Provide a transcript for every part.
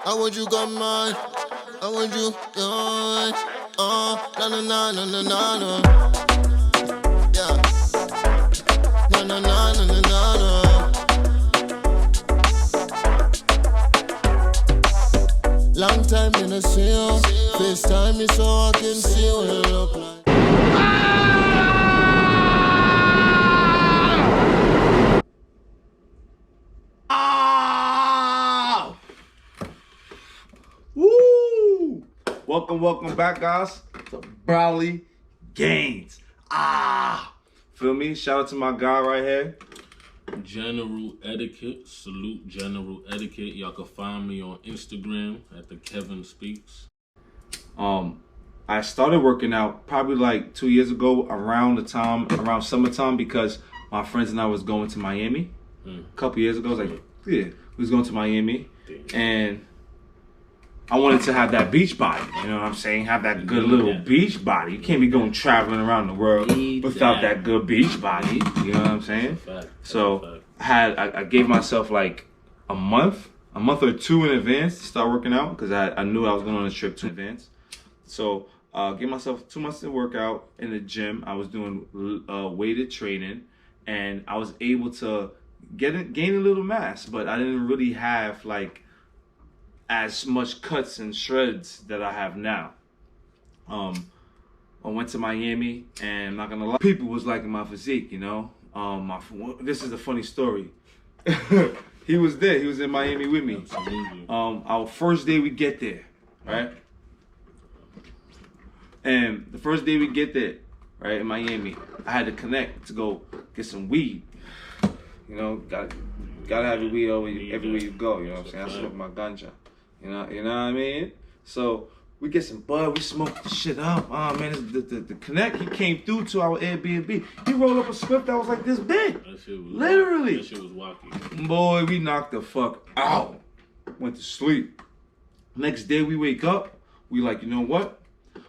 I want you come on. I want you on. Na na na na na na na. Yeah. Na na na na na na na. Long time in the see you. FaceTime me so I can see what you look like. Welcome back, guys, to BrOlyGainz. Feel me? Shout out to my guy right here. General Etiquette. Salute General Etiquette. Y'all can find me on Instagram at Thekevinspeaks. I started working out probably like 2 years ago around summertime because my friends and I was going to Miami. A couple years ago, I was like, yeah, we was going to Miami, and I wanted to have that beach body, you know what I'm saying? Have that good little beach body. You can't be going traveling around the world without that good beach body, you know what I'm saying? So I gave myself like a month or two in advance to start working out because I knew I was going on a trip in advance. So gave myself 2 months to work out in the gym. I was doing weighted training, and I was able to gain a little mass, but I didn't really have like as much cuts and shreds that I have now. I went to Miami, and I'm not gonna lie, people was liking my physique, you know. This is a funny story. He was there. He was in Miami with me. Our first day we get there, right? And the first day we get there, right, in Miami, I had to connect to go get some weed. You know, gotta have your weed everywhere you go. You know what I'm saying? I smoke my ganja. You know what I mean? So we get some bud, we smoke the shit up. Oh man, the connect, he came through to our Airbnb. He rolled up a script that was like this big. That shit was literally. That shit was wacky. Boy, we knocked the fuck out. Went to sleep. Next day we wake up, we like, you know what?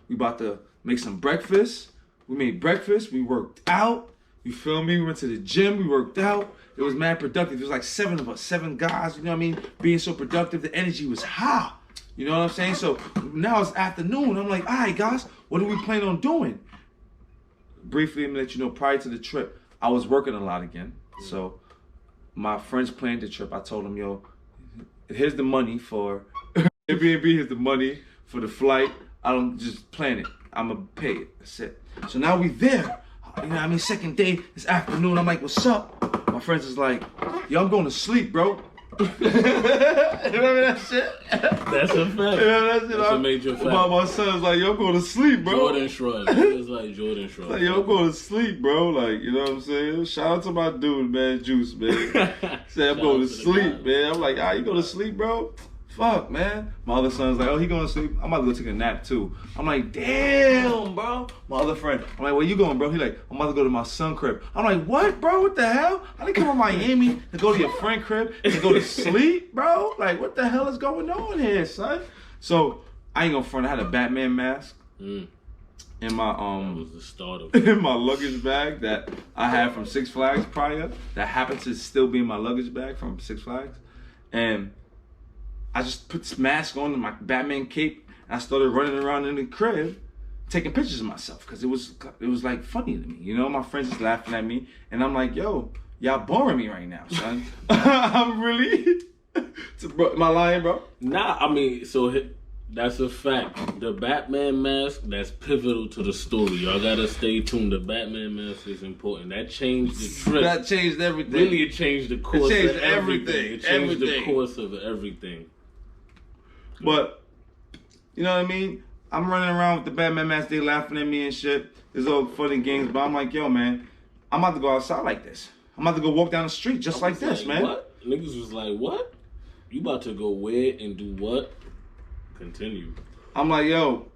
We about to make some breakfast. We made breakfast, we worked out. You feel me? We went to the gym, we worked out. It was mad productive. It was like 7 of us, 7 guys, you know what I mean? Being so productive, the energy was high. You know what I'm saying? So now it's afternoon. I'm like, all right, guys, what do we plan on doing? Briefly, I'm gonna let you know, prior to the trip, I was working a lot again. So my friends planned the trip. I told them, yo, here's the money for Airbnb, here's the money for the flight. I don't just plan it. I'm gonna pay it. That's it. So now we there. You know what I mean? Second day, it's afternoon. I'm like, what's up? My friends is like, yo, I'm going to sleep, bro. You remember that shit? That's a fact. Yeah, that's a major fact. My son's like, yo, I'm going to sleep, bro. Jordan Shrug. It's like Jordan Shrug. Like, yo, I'm going to sleep, bro. Like, you know what I'm saying? Shout out to my dude, man, Juice, man. Say I'm going to sleep, man. I'm like, you going to sleep, bro? Fuck, man. My other son's like, oh, he going to sleep? I'm about to go take a nap, too. I'm like, damn, bro. My other friend, I'm like, where you going, bro? He like, I'm about to go to my son crib. I'm like, what, bro? What the hell? I didn't come to Miami to go to your friend crib and go to sleep, bro? Like, what the hell is going on here, son? So, I ain't gonna front. I had a Batman mask in my, that was the start of in my luggage bag that I had from Six Flags prior. That happened to still be in my luggage bag from Six Flags. And I just put this mask on, my Batman cape, and I started running around in the crib, taking pictures of myself, because it was like funny to me. You know, my friends just laughing at me, and I'm like, yo, y'all boring me right now, son. I'm really, am I lying, bro? Nah, I mean, so that's a fact. The Batman mask, that's pivotal to the story. Y'all gotta stay tuned. The Batman mask is important. That changed the trip. That changed everything. Really, it changed the course of everything. It changed the course of everything. But, you know what I mean? I'm running around with the Batman mask, they laughing at me and shit. It's all fun and games, but I'm like, yo, man, I'm about to go outside like this. I'm about to go walk down the street just like this, man. What? Niggas was like, what? You about to go where and do what? Continue. I'm like, yo,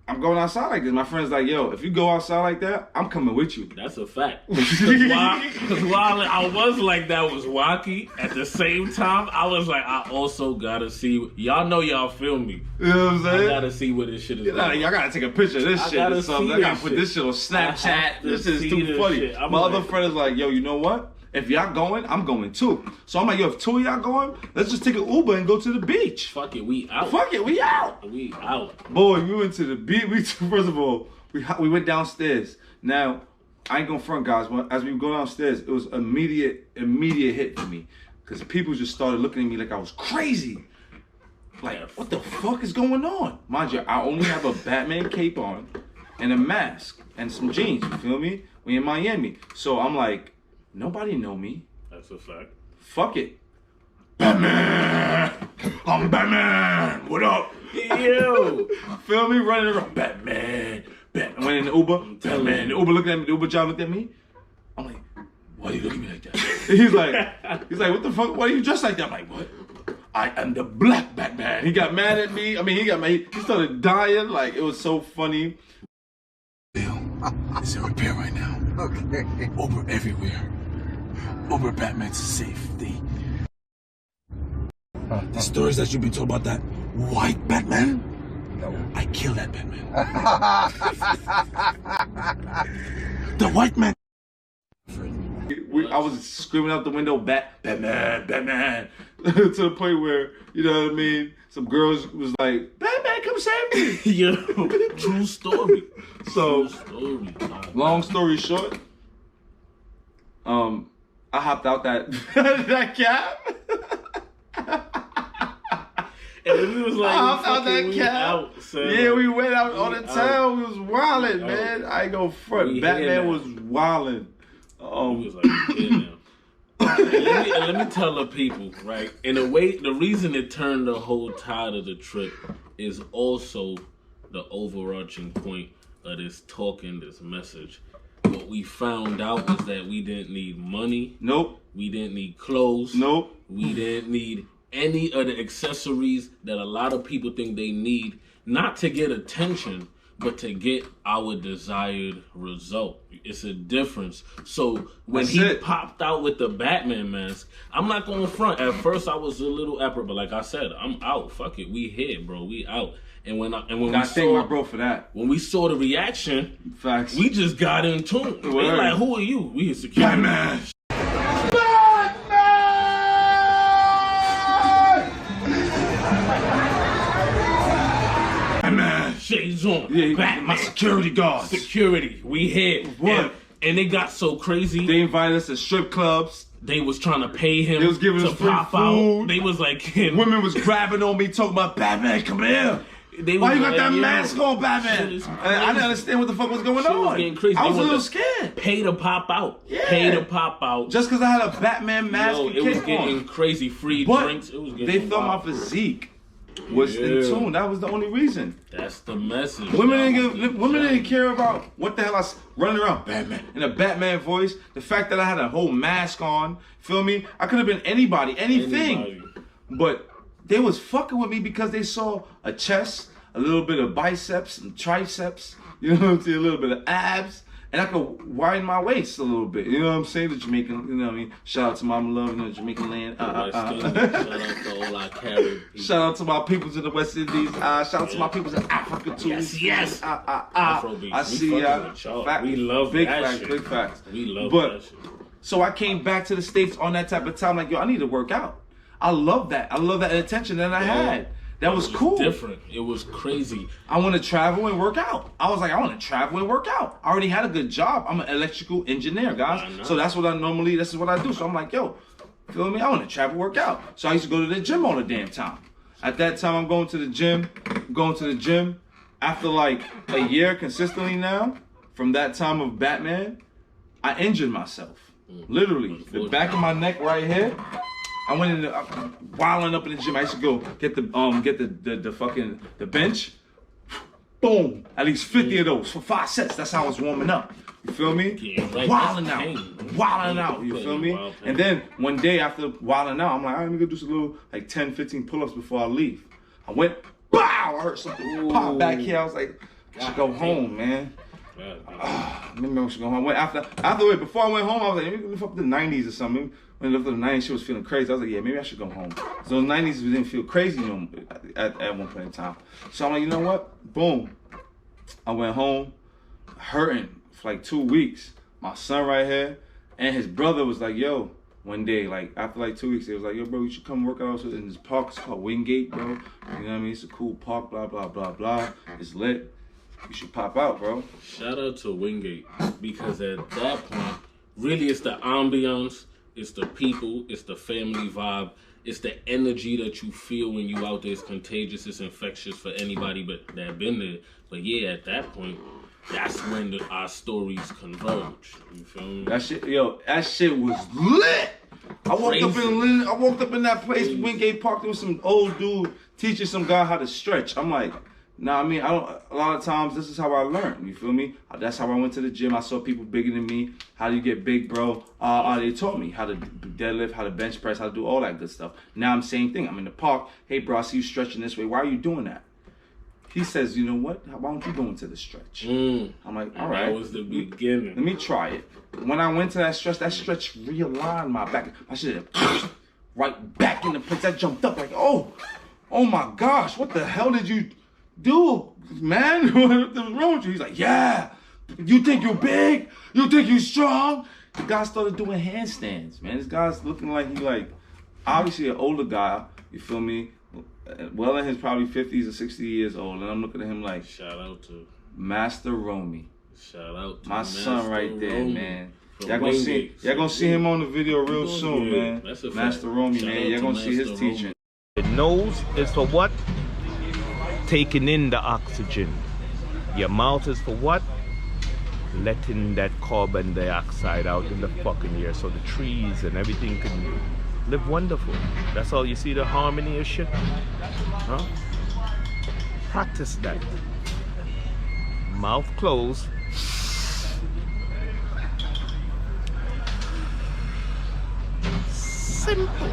I'm going outside like this. My friend's like, yo, if you go outside like that, I'm coming with you. That's a fact. Because while I was like that was wacky, at the same time, I was like, I also gotta see. Y'all know y'all feel me. You know what I'm saying? I gotta see where this shit is going. Y'all gotta take a picture of this shit or something. I gotta put this shit on Snapchat. This is too funny. My other friend is like, yo, you know what? If y'all going, I'm going too. So I'm like, yo, if two of y'all going, let's just take an Uber and go to the beach. Fuck it, we out. Fuck it, we out. We out. Boy, we went to the beach. First of all, we went downstairs. Now, I ain't gonna front, guys. But as we go downstairs, it was immediate hit for me, because people just started looking at me like I was crazy. Like, what the fuck is going on? Mind you, I only have a Batman cape on and a mask and some jeans. You feel me? We in Miami, so I'm like, nobody know me. That's a fact. Fuck it. Batman! I'm Batman! What up? Yo! Feel me? Running around. Batman! I went in the Uber. Batman! The Uber looked at me. The Uber driver looked at me. I'm like, why are you looking at me like that? He's like, what the fuck? Why are you dressed like that? I'm like, what? I am the Black Batman. He got mad at me. I mean, he started dying. Like, it was so funny. Bill, it's in repair right now. Okay. Uber everywhere. Uber Batman's safety. The stories that you've been told about that white Batman? No. I killed that Batman. The white man. I was screaming out the window, Batman, to the point where, you know what I mean, some girls was like, Batman, come save me. Yo, true story. So, True story. long story short, I hopped out that cab. And it was like, I hopped out that cab. Out, son. Yeah, we went out on the town. We was wildin', man. I ain't gonna front. Batman was wildin'. He was like, yeah, now. And let me tell the people, right? In a way, the reason it turned the whole tide of the trip is also the overarching point of this talking, this message. What we found out was that we didn't need money. Nope. We didn't need clothes. Nope. We didn't need any of the accessories that a lot of people think they need, not to get attention, but to get our desired result. It's a difference. So when he popped out with the Batman mask, I'm not going to front. At first I was a little apprehensive, but like I said, I'm out. Fuck it, we here, bro. We out. And when we thank my bro for that. When we saw the reaction, facts, we just got in tune. They like, who are you? We hit security. Batman. Shades on. Yeah, Batman. my security guards. Security. We here. What? And it got so crazy. They invited us to strip clubs. They was trying to pay him. They was giving to us free pop food. Out. They was like, women was grabbing on me, talking about Batman, come here. Why you got that mask on, Batman? I didn't understand what the fuck was going on. Was getting crazy. I was a little scared. Pay to pop out. Yeah. Pay to pop out. Just because I had a Batman mask and it was cape getting on. crazy. Free but drinks. It was getting they thought my physique was in tune. That was the only reason. That's the message. Women didn't care about what the hell I was running around Batman in a Batman voice. The fact that I had a whole mask on, feel me? I could have been anybody, anything. But they was fucking with me because they saw a chest, a little bit of biceps and triceps, you know what I'm saying, a little bit of abs, and I could widen my waist a little bit, you know what I'm saying, the Jamaican, you know what I mean, shout out to Mama Love in the Jamaican land, Shout out to all our Caribbean people. Shout out to my peoples in the West Indies, shout out to my peoples in Africa too. Yes. I see y'all. We love big that facts, shit. big facts. We love that shit. So I came back to the States on that type of time, like, yo, I need to work out. I love that. I love that attention that I had. That was cool. Different. It was crazy. I want to travel and work out. I was like, I want to travel and work out. I already had a good job. I'm an electrical engineer, guys. So that's what this is what I do. So I'm like, yo, feel me? I want to travel, work out. So I used to go to the gym all the damn time. At that time, I'm going to the gym. After like a year consistently now, from that time of Batman, I injured myself. Literally. The back of my neck right here. I went in wilding up in the gym. I used to go get the bench. Boom. At least 50 of those for 5 sets. That's how I was warming up. You feel me? Wilding out. You feel me? And then one day after wilding out, I'm like, all right, let me go do some little like 10, 15 pull-ups before I leave. I went, bow! I heard something pop back here. I was like, I should go home, man. Maybe I should go home. Before I went home, I was like, maybe lift up the 90s or something. When I lifted the 90s, she was feeling crazy. I was like, yeah, maybe I should go home. So the 90s didn't feel crazy at one point in time. So I'm like, you know what? Boom. I went home, hurting for like 2 weeks. My son right here, And his brother was like, yo, one day, like after like 2 weeks, he was like, yo, bro, you should come work out in this park. It's called Wingate, bro. You know what I mean? It's a cool park, blah, blah, blah, blah. It's lit. You should pop out, bro. Shout out to Wingate, because at that point, really it's the ambiance, it's the people, it's the family vibe, it's the energy that you feel when you out there. It's contagious, it's infectious for anybody but that been there. But yeah, at that point, that's when our stories converge. You feel me? That shit was lit. I walked up in that place, Wingate Park. There was some old dude teaching some guy how to stretch. I'm like, nah, I mean, a lot of times this is how I learned. You feel me? That's how I went to the gym. I saw people bigger than me. How do you get big, bro? They taught me how to deadlift, how to bench press, how to do all that good stuff. Now I'm same thing. I'm in the park. Hey, bro, I see you stretching this way. Why are you doing that? He says, you know what? Why don't you go into the stretch? I'm like, all right. That was the beginning. Let me try it. When I went to that stretch realigned my back. I should have right back in the place. I jumped up like, oh my gosh, what the hell did you do, man? What's wrong with you? He's like, yeah. You think you're big? You think you're strong? The guy started doing handstands, man. This guy's looking like he obviously an older guy. You feel me? Well in his probably 50s or 60 years old, and I'm looking at him like, shout out to Master ROMEY. Shout out to my son right there, ROMEY. man. Y'all gonna see him on the video real soon, man. That's a Master ROMEY, man. Y'all gonna see his teaching. The nose is for what? Taking in the oxygen. Your mouth is for what? Letting that carbon dioxide out in the fucking air so the trees and everything can live wonderful. That's all. You see the harmony of shit? Huh? Practice that. Mouth closed. Simple.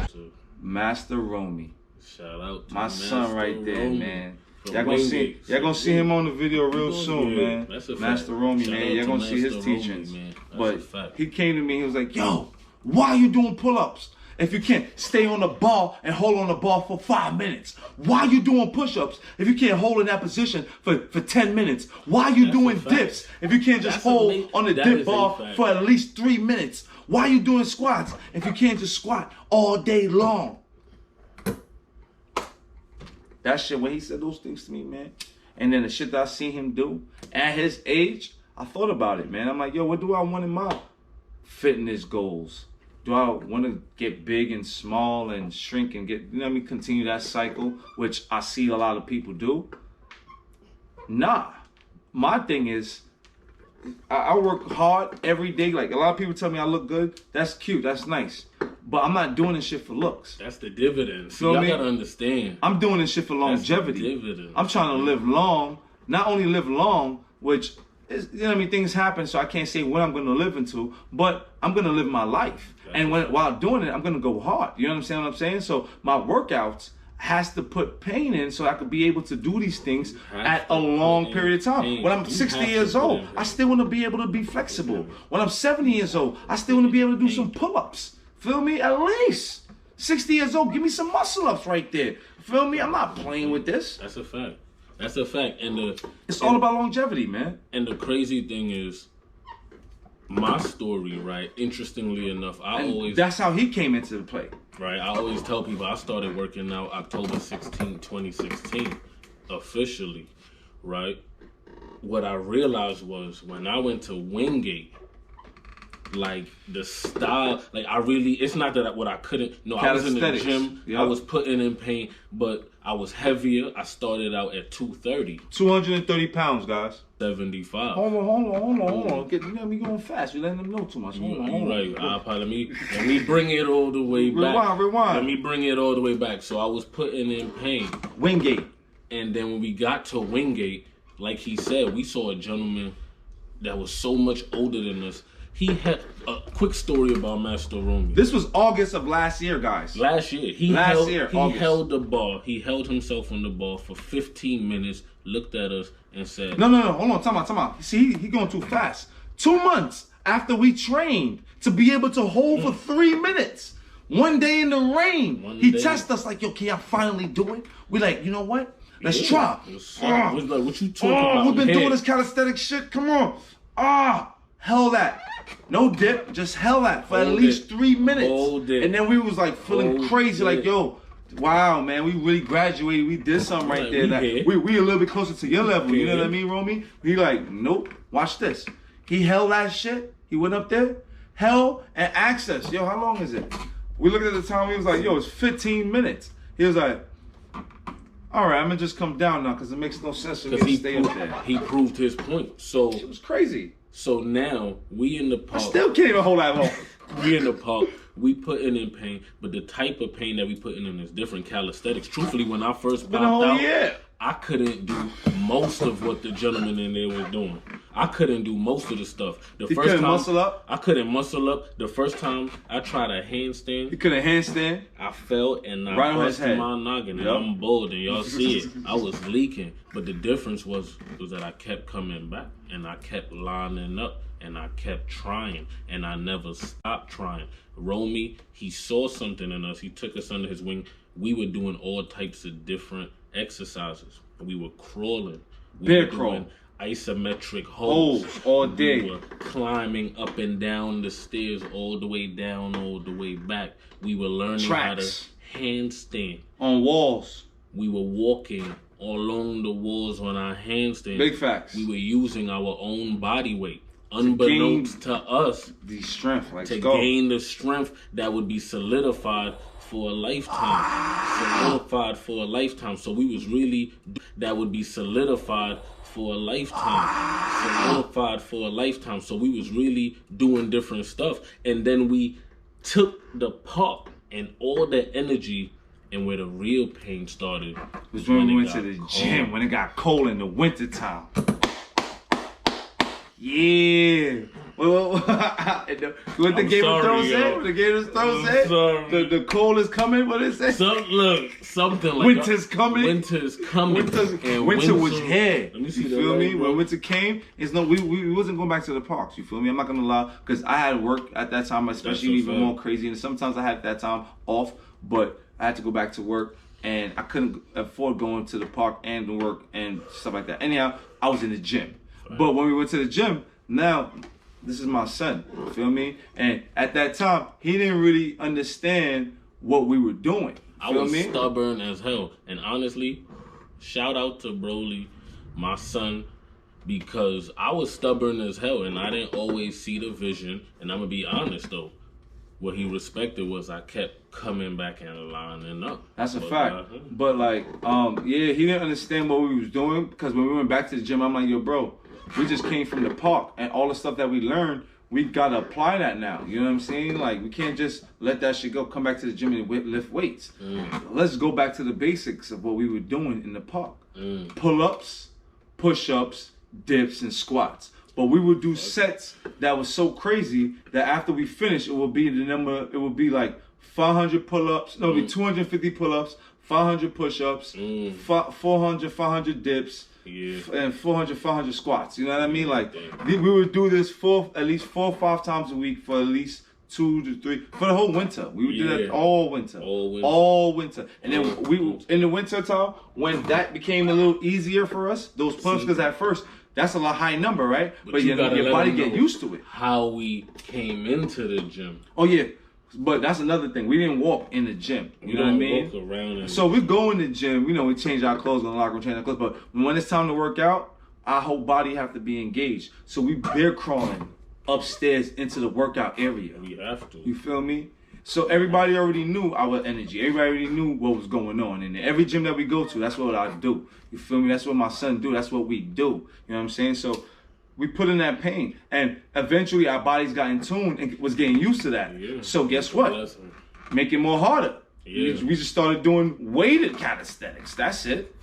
Master ROMEY. Shout out to my son right there, ROMEY. man. Y'all gonna see him on the video real soon, man. Master ROMEY, man. Y'all gonna see his teachings. But he came to me, he was like, yo, why are you doing pull-ups? If you can't stay on the ball and hold on the ball for 5 minutes, why are you doing push-ups if you can't hold in that position for 10 minutes? Why are you doing dips if you can't just hold on the dip ball for at least 3 minutes? Why are you doing squats if you can't just squat all day long? That shit, when he said those things to me, man, and then the shit that I seen him do at his age, I thought about it, man. I'm like, yo, what do I want in my fitness goals? Do I want to get big and small and shrink and get, you know what I mean, continue that cycle, which I see a lot of people do? Nah. My thing is, I work hard every day. Like, a lot of people tell me I look good. That's cute. That's nice. But I'm not doing this shit for looks. That's the dividends. Y'all gotta understand. I'm doing this shit for longevity. I'm trying to live long. Not only live long, which is, you know what I mean, things happen, so I can't say when I'm going to live into, but I'm going to live my life. And while doing it, I'm going to go hard. You know what I'm saying? So my workouts has to put pain in so I could be able to do these things at a long period of time. When I'm 60 years old, I still want to be able to be flexible. When I'm 70 years old, I still want to be able to do some pull-ups. Feel me? At least 60 years old, give me some muscle ups right there. Feel me? I'm not playing with this. That's a fact. That's a fact. It's all about longevity, man. And the crazy thing is, my story, right? Interestingly enough, that's how he came into the play. Right. I always tell people I started working out October 16, 2016, officially. Right. What I realized was when I went to Wingate, like the style, like it's not that what I couldn't. No, I was in the gym. Yep. I was putting in pain, but I was heavier. I started out at 230. 230 pounds, guys. 75. Hold on. You know me going fast. You're letting them know too much. Hold on. Right. Let me bring it all the way back. Rewind. Let me bring it all the way back. So I was putting in pain. Wingate. And then when we got to Wingate, like he said, we saw a gentleman that was so much older than us. He had a quick story about Master ROMEY. This was August of last year, guys. Last year. He held the bar. He held himself on the bar for 15 minutes, looked at us, and said... No. Hold on. Time out. See, he going too fast. 2 months after we trained to be able to hold for 3 minutes. One day in the rain. He tested us like, yo, can y'all finally do it? We like, you know what? Let's try. What you talking about? We've been doing this calisthenics shit. Come on. held that. No dip, just held that for at Hold least it. 3 minutes. Hold it. And then we was like feeling Hold crazy, like, it. yo, wow, man, we really graduated. We did something right Like, there. we That here. we a little bit closer to your level. You know what I Okay. mean, Romy? He like, nope, watch this. He held that shit. He went up there, held, and asked us, yo, how long is it? We looked at the time, he was like, yo, it's 15 minutes. He was like, all right, I'm gonna just come down now because it makes no sense for me Because to stay up there. he proved his point. So It was crazy. now we in the I park. still can't even hold that long. We in the park. We putting in pain, but the type of pain that we putting in is different. Calisthenics. Truthfully, when I first Been a popped whole out, year. I couldn't do most of what the gentleman in there was doing. I couldn't do most of the stuff. The He first couldn't time, muscle up? I couldn't muscle up. The first time I tried a handstand, He couldn't handstand. I fell and I Right on his busted head. my noggin, and Yup. I'm bald, and y'all see it. I was leaking, but the difference was that I kept coming back, and I kept lining up, and I kept trying, and I never stopped trying. ROMEY, he saw something in us. He took us under his wing. We were doing all types of different exercises. We were crawling. We Bear were crawl. doing isometric holds. Holds all day. We were climbing up and down the stairs, all the way down, all the way back. We were learning Tracks. how to handstand. On walls. We were walking along the walls on our handstand. Big facts. We were using our own body weight, unbeknownst to us, The strength, like to go. gain the strength that would be solidified for a lifetime. Solidified for a lifetime. So we was really, that would be solidified for a lifetime. Solidified for a lifetime. So we was really doing different stuff. And then we took the park and all the energy, and where the real pain started was when we it went to got the cold. gym, when it got cold in the wintertime. Yeah. Well, what the I'm Game of sorry, Thrones yo. said? What the Game of Thrones I'm said? sorry. The cold is coming, what it say? Something like Winter's coming. Winter's coming. Winter was here. Let me see you that feel light, me? bro. When winter came, we wasn't going back to the parks. You feel me? I'm not gonna lie, because I had work at that time, especially That's a even fact. more crazy. And sometimes I had that time off, but I had to go back to work, and I couldn't afford going to the park and work and stuff like that. Anyhow, I was in the gym. But when we went to the gym, now this is my son. You feel me? And at that time, he didn't really understand what we were doing. I Feel was me? stubborn as hell. And honestly, shout out to BrOly, my son, because I was stubborn as hell and I didn't always see the vision. And I'm gonna be honest though, what he respected was I kept coming back and lining up. That's a But, fact. But like, yeah, he didn't understand what we was doing, because when we went back to the gym, I'm like, yo, bro, we just came from the park, and all the stuff that we learned, we gotta apply that now. You know what I'm saying? Like, we can't just let that shit go. Come back to the gym and lift weights. Let's go back to the basics of what we were doing in the park: pull-ups, push-ups, dips, and squats. But we would do sets that was so crazy that after we finished, it would be the number. It would be like 500 pull-ups. No, it would be 250 pull-ups, 500 push-ups, 400 dips. Yeah. And 400 squats. You know what I mean? Like, we would do this at least 4 or 5 times a week for at least 2 to 3 for the whole winter. We would do that all winter. All winter. And then we in the winter time, when that became a little easier for us, those pull-ups, because at first that's a lot high number, right? But your body get used to it. How we came into the gym. Oh yeah. But that's another thing. We didn't walk in the gym. You know what I mean? Walk around and So we go in the gym, we change our clothes, go in the locker room, change our clothes. But when it's time to work out, our whole body have to be engaged. So we bear crawling upstairs into the workout area. we have to. You feel me? So everybody already knew our energy. Everybody already knew what was going on. And every gym that we go to, that's what I do. You feel me? That's what my son do. That's what we do. You know what I'm saying? So we put in that pain, and eventually our bodies got in tune and was getting used to that. Yeah. So guess what? Lesson. Make it more harder. Yeah. We just started doing weighted calisthenics. That's it.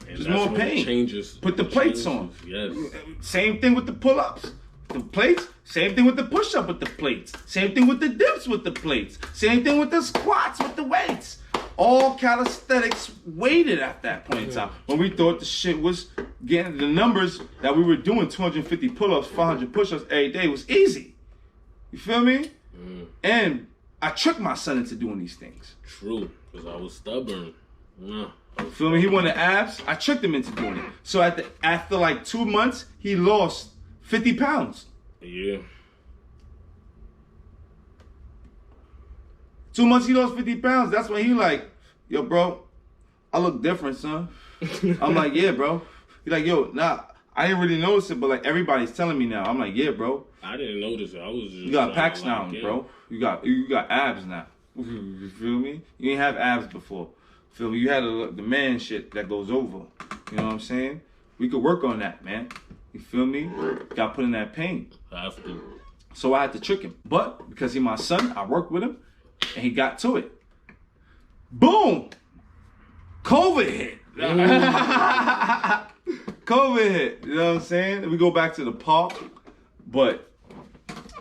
And Just that's more when it pain. changes. Put the plates on. Yes. Same thing with the pull-ups. The plates. Same thing with the push-up with the plates. Same thing with the dips with the plates. Same thing with the squats with the weights. All calisthenics weighted at that point in time. When we thought the shit was getting the numbers that we were doing, 250 pull-ups, 500 push-ups every day, was easy. You feel me? And I tricked my son into doing these things. True, because I was stubborn. Feel me? He wanted abs. I tricked him into doing it. So after like 2 months, he lost 50 pounds Yeah. 2 months he lost 50 pounds. That's when he like, yo, bro, I look different, son. I'm like, yeah, bro. He like, yo, nah, I didn't really notice it, but like everybody's telling me now. I'm like, yeah, bro. I didn't notice it. I was just. You got packs now, bro. You got abs now. You feel me? You didn't have abs before. Feel me? You had the man shit that goes over. You know what I'm saying? We could work on that, man. You feel me? Got put in that pain. I have to. So I had to trick him. But because he's my son, I worked with him and he got to it. Boom! COVID hit. COVID hit. You know what I'm saying? We go back to the park, but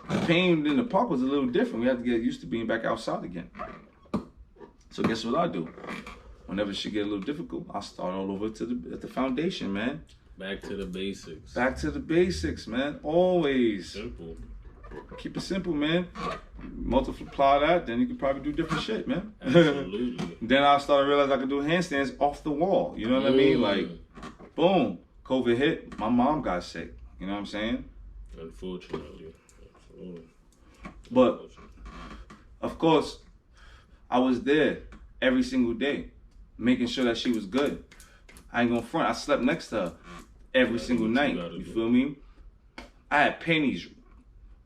the pain in the park was a little different. We had to get used to being back outside again. So guess what I do? Whenever shit get a little difficult, I start all over at the foundation, man. Back to the basics. Back to the basics, man. Always. Simple. Keep it simple, man. Multiply that, then you can probably do different shit, man. Absolutely. Then I started to realize I could do handstands off the wall. You know what I mean? Like, boom, COVID hit. My mom got sick. You know what I'm saying? Unfortunately. Absolutely. But, of course, I was there every single day, making sure that she was good. I ain't gonna front. I slept next to her every single night. You feel me? I had panties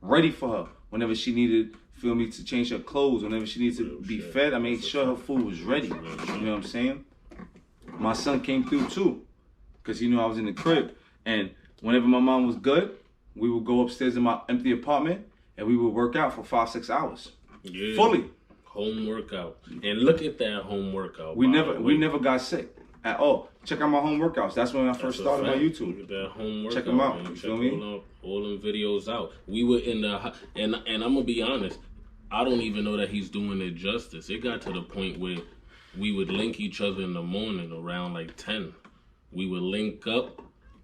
ready for her whenever she needed, feel me, to change her clothes, whenever she needed to be fed. I made sure her food was ready. You know what I'm saying? My son came through too, because he knew I was in the crib. And whenever my mom was good, we would go upstairs in my empty apartment and we would work out for 5-6 hours. Yeah. Fully. Home workout. And look at that home workout. We never got sick at all. Check out my home workouts. That's when I first started my YouTube. Look at that home workout. Check them out. Man. You feel me? All them videos out. We were in the and I'm gonna be honest. I don't even know that he's doing it justice. It got to the point where we would link each other in the morning around like 10. We would link up,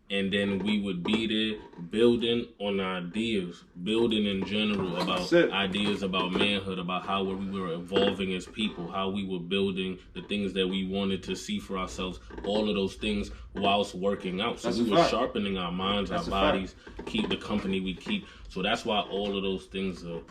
and then we would be there building on ideas, building in general about ideas about manhood, about how we were evolving as people, how we were building the things that we wanted to see for ourselves, all of those things whilst working out. So we were sharpening our minds, our bodies, keep the company we keep. So that's why all of those things are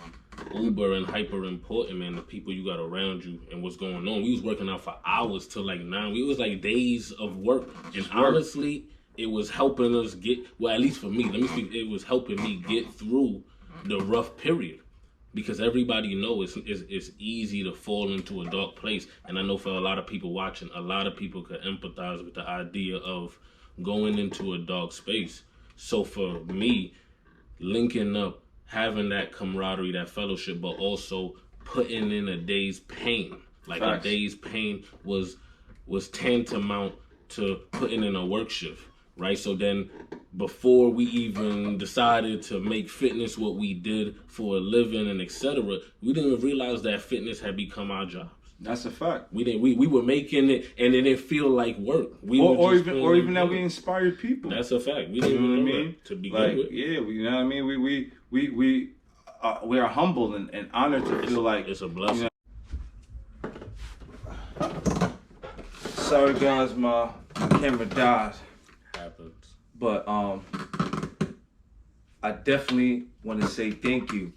uber and hyper important, man. The people you got around you and what's going on. We was working out for hours till like 9. It was like days of work. And honestly, it was helping us get, well, at least for me, let me speak, it was helping me get through the rough period. Because everybody knows it's easy to fall into a dark place. And I know for a lot of people watching, a lot of people could empathize with the idea of going into a dark space. So for me, linking up, having that camaraderie, that fellowship, but also putting in a day's pain. Like a day's pain was tantamount to putting in a work shift. Right, so then before we even decided to make fitness what we did for a living and etc., we didn't even realize that fitness had become our jobs. That's a fact. We were making it, and it didn't feel like work. Or even that we inspired people. That's a fact. We didn't even know that to begin with. Yeah, you know what I mean. We are humbled and honored to feel like it's a blessing. You know, sorry guys, my camera died. Happens. But I definitely want to say thank you.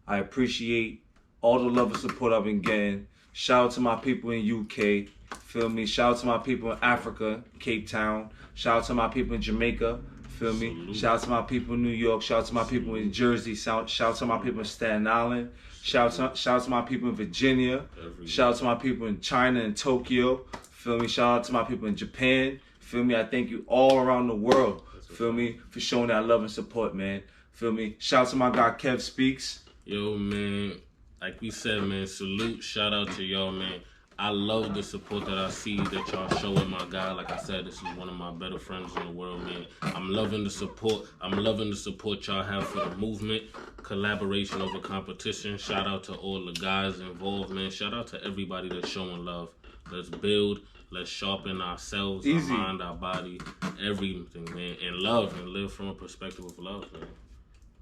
I appreciate all the love and support I've been getting. Shout out to my people in UK, feel me? Shout out to my people in Africa, Cape Town. Shout out to my people in Jamaica, feel me? Salute. Shout out to my people in New York. Shout out to my people in Jersey. Shout out to my people in Staten Island. Shout out to my people in Virginia. Shout out to my people in China and Tokyo, feel me? Shout out to my people in Japan. Feel me? I thank you all around the world. Feel me? For showing that love and support, man. Feel me? Shout out to my guy Thekevinspeaks. Yo, man. Like we said, man, salute, shout out to y'all, man. I love the support that I see that y'all showing my guy. Like I said, this is one of my better friends in the world, man. I'm loving the support. I'm loving the support y'all have for the movement. Collaboration over competition. Shout out to all the guys involved, man. Shout out to everybody that's showing love. Let's build. Let's sharpen ourselves, our mind, our body, everything, man. And love, and live from a perspective of love, man.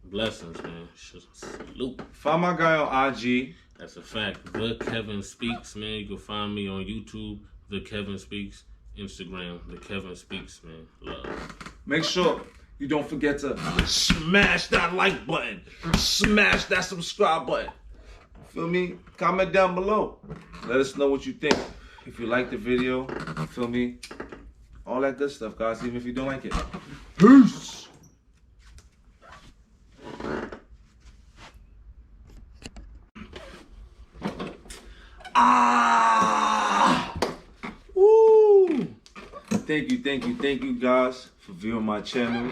Blessings, man. Salute. Find my guy on IG. That's a fact. Thekevinspeaks, man. You can find me on YouTube, Thekevinspeaks, Instagram, Thekevinspeaks, man. Love. Make sure You don't forget to smash that like button. Smash that subscribe button. You feel me? Comment down below. Let us know what you think. If you like the video, you feel me? All that good stuff, guys, even if you don't like it. Peace! Ah! Woo! Thank you, guys, for viewing my channel.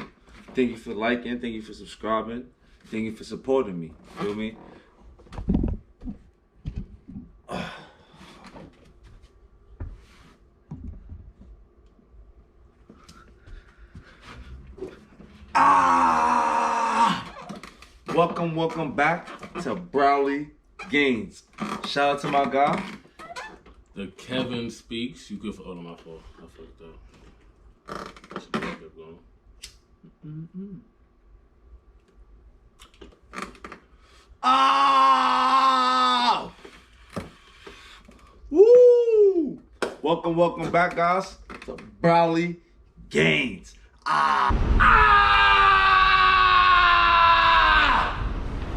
Thank you for liking. Thank you for subscribing. Thank you for supporting me. Feel me? Welcome back to BrOlyGainz. Shout out to my guy, Thekevinspeaks. You could. Oh, no, my fault. I fucked up. Woo! Welcome back, guys, to BrOlyGainz.